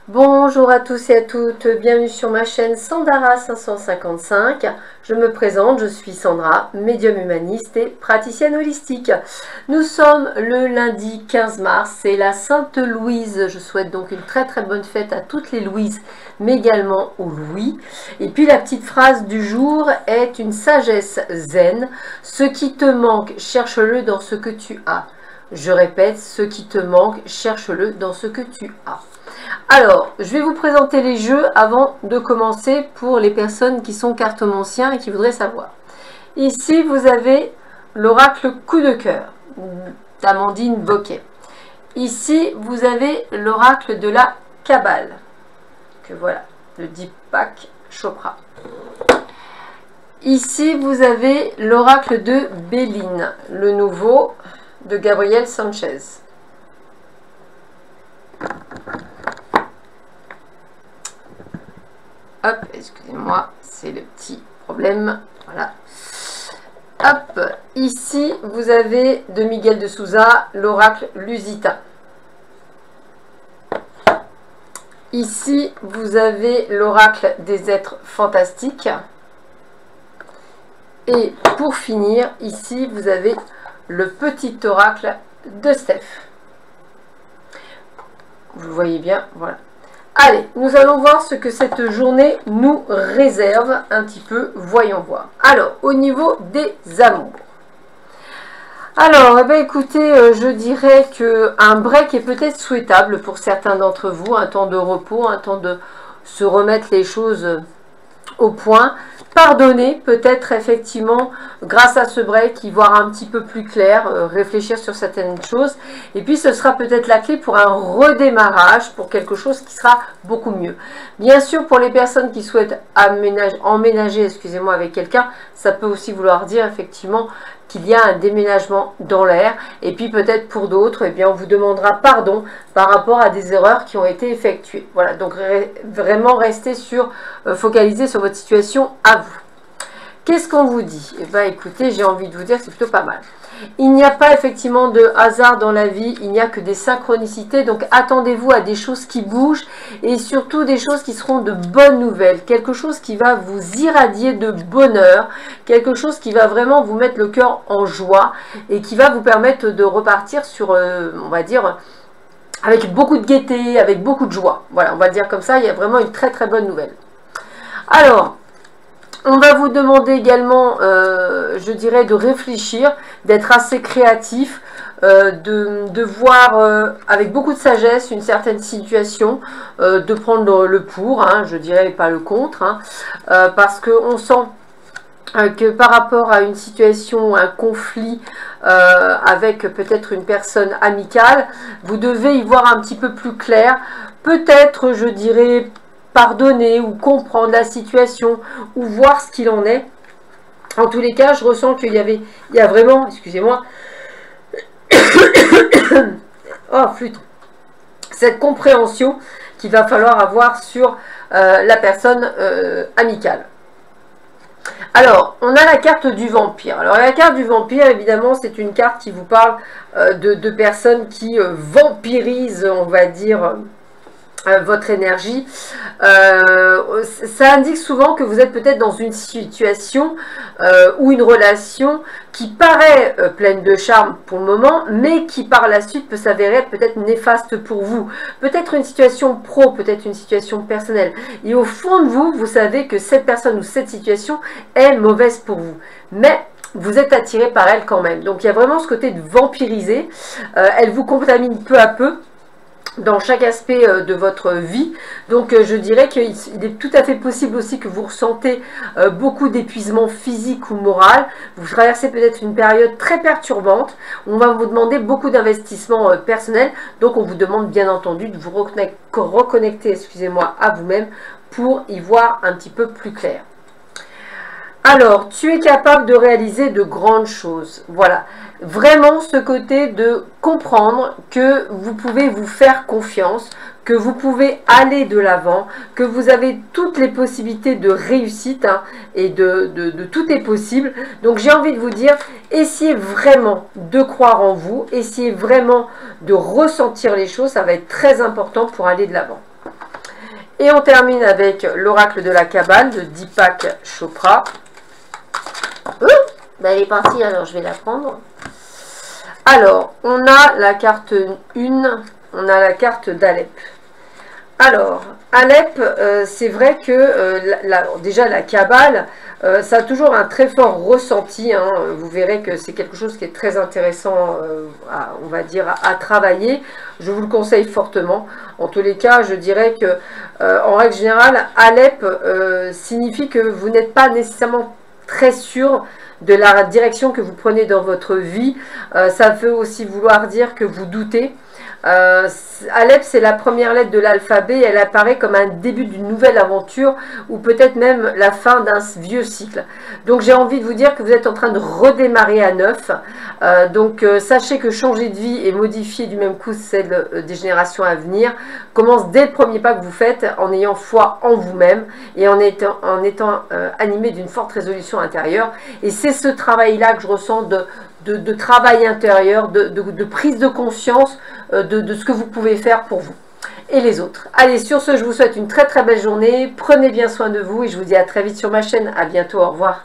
Bonjour à tous et à toutes, bienvenue sur ma chaîne Sandara 555. Je me présente, je suis Sandra, médium humaniste et praticienne holistique. Nous sommes le lundi 15 mars, c'est la Sainte Louise. Je souhaite donc une très bonne fête à toutes les Louises, mais également aux Louis. Et puis la petite phrase du jour est une sagesse zen. Ce qui te manque, cherche-le dans ce que tu as. Je répète, ce qui te manque, cherche-le dans ce que tu as. Alors, je vais vous présenter les jeux avant de commencer pour les personnes qui sont cartomanciens et qui voudraient savoir. Ici, vous avez l'oracle coup de cœur d'Amandine Boquet. Ici, vous avez l'oracle de la Kabbale, que voilà, le Deepak Chopra. Ici, vous avez l'oracle de Béline, le nouveau de Gabriel Sanchez. Hop, excusez-moi, c'est le petit problème. Voilà. Hop, ici, vous avez de Miguel de Souza, l'oracle Lusita. Ici, vous avez l'oracle des êtres fantastiques. Et pour finir, ici, vous avez le petit oracle de Steph. Vous le voyez bien, voilà. Allez, nous allons voir ce que cette journée nous réserve un petit peu. Voyons voir. Alors, au niveau des amours. Alors, eh bien, écoutez, je dirais qu'un break est peut-être souhaitable pour certains d'entre vous. Un temps de repos, un temps de se remettre les choses au point. Pardonner, peut-être effectivement, grâce à ce break, y voir un petit peu plus clair, réfléchir sur certaines choses. Et puis, ce sera peut-être la clé pour un redémarrage, pour quelque chose qui sera beaucoup mieux. Bien sûr, pour les personnes qui souhaitent emménager, excusez-moi, avec quelqu'un, ça peut aussi vouloir dire effectivement qu'il y a un déménagement dans l'air. Et puis peut-être pour d'autres, eh bien, on vous demandera pardon par rapport à des erreurs qui ont été effectuées. Voilà, donc vraiment restez focalisé sur votre situation à vous. Qu'est-ce qu'on vous dit? Eh bien, écoutez, j'ai envie de vous dire que c'est plutôt pas mal. Il n'y a pas effectivement de hasard dans la vie, il n'y a que des synchronicités, donc attendez-vous à des choses qui bougent et surtout des choses qui seront de bonnes nouvelles, quelque chose qui va vous irradier de bonheur, quelque chose qui va vraiment vous mettre le cœur en joie et qui va vous permettre de repartir sur, on va dire, avec beaucoup de gaieté, avec beaucoup de joie. Voilà, on va dire comme ça, il y a vraiment une très bonne nouvelle. Alors, on va vous demander également, je dirais, de réfléchir, d'être assez créatif, de voir avec beaucoup de sagesse une certaine situation, de prendre le pour, hein, je dirais pas le contre, hein, parce qu'on sent que par rapport à une situation, un conflit avec peut-être une personne amicale, vous devez y voir un petit peu plus clair, peut-être, je dirais, pardonner ou comprendre la situation ou voir ce qu'il en est. En tous les cas, je ressens qu'il y a vraiment, excusez-moi, oh flûte, cette compréhension qu'il va falloir avoir sur la personne amicale. Alors, on a la carte du vampire. Alors, la carte du vampire, évidemment, c'est une carte qui vous parle de personnes qui vampirisent, on va dire, votre énergie. Ça indique souvent que vous êtes peut-être dans une situation ou une relation qui paraît pleine de charme pour le moment, mais qui par la suite peut s'avérer peut-être néfaste pour vous. Peut-être une situation pro, peut-être une situation personnelle. Et au fond de vous, vous savez que cette personne ou cette situation est mauvaise pour vous. Mais vous êtes attiré par elle quand même. Donc il y a vraiment ce côté de vampiriser. Elle vous contamine peu à peu dans chaque aspect de votre vie. Donc je dirais qu'il est tout à fait possible aussi que vous ressentez beaucoup d'épuisement physique ou moral. Vous traversez peut-être une période très perturbante. On va vous demander beaucoup d'investissement personnel. Donc on vous demande bien entendu de vous reconnecter, excusez-moi, à vous-même pour y voir un petit peu plus clair. Alors, tu es capable de réaliser de grandes choses. Voilà. Vraiment ce côté de comprendre que vous pouvez vous faire confiance, que vous pouvez aller de l'avant, que vous avez toutes les possibilités de réussite hein, et de tout est possible. Donc j'ai envie de vous dire, essayez vraiment de croire en vous, essayez vraiment de ressentir les choses, ça va être très important pour aller de l'avant. Et on termine avec l'oracle de la Kabbale de Deepak Chopra. Ben elle est partie, alors je vais la prendre. Alors, on a la carte 1, on a la carte d'Alep. Alors, Alep, c'est vrai que déjà la Kabbale, ça a toujours un très fort ressenti. Hein. Vous verrez que c'est quelque chose qui est très intéressant, on va dire, à travailler. Je vous le conseille fortement. En tous les cas, je dirais que, en règle générale, Alep signifie que vous n'êtes pas nécessairement très sûr de la direction que vous prenez dans votre vie. Ça veut aussi vouloir dire que vous doutez. Alep, c'est la première lettre de l'alphabet. Elle apparaît comme un début d'une nouvelle aventure ou peut-être même la fin d'un vieux cycle. Donc j'ai envie de vous dire que vous êtes en train de redémarrer à neuf. Donc sachez que changer de vie et modifier du même coup celle des générations à venir commence dès le premier pas que vous faites, en ayant foi en vous-même et en étant animé d'une forte résolution intérieure. Et c'est ce travail-là que je ressens de travail intérieur, de prise de conscience de ce que vous pouvez faire pour vous et les autres. Allez, sur ce, je vous souhaite une très très belle journée. Prenez bien soin de vous et je vous dis à très vite sur ma chaîne. À bientôt, au revoir.